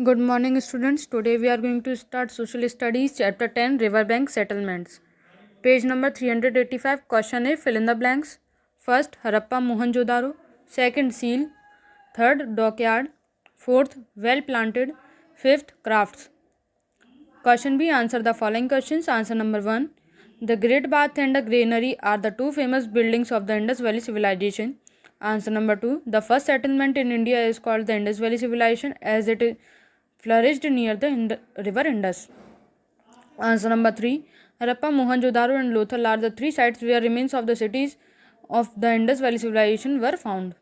Good morning, students. Today we are going to start Social Studies, Chapter 10, Riverbank Settlements. Page number 385. Question A. Fill in the blanks. First, Harappa Mohenjo-daro. Second, seal. Third, dockyard. Fourth, well planted. Fifth, crafts. Question B. Answer the following questions. Answer number 1. The Great Bath and the Granary are the two famous buildings of the Indus Valley Civilization. Answer number 2. The first settlement in India is called the Indus Valley Civilization as it flourished near the river Indus. Answer number 3. Harappa, Mohenjo-daro and Lothal are the three sites where remains of the cities of the Indus Valley Civilization were found.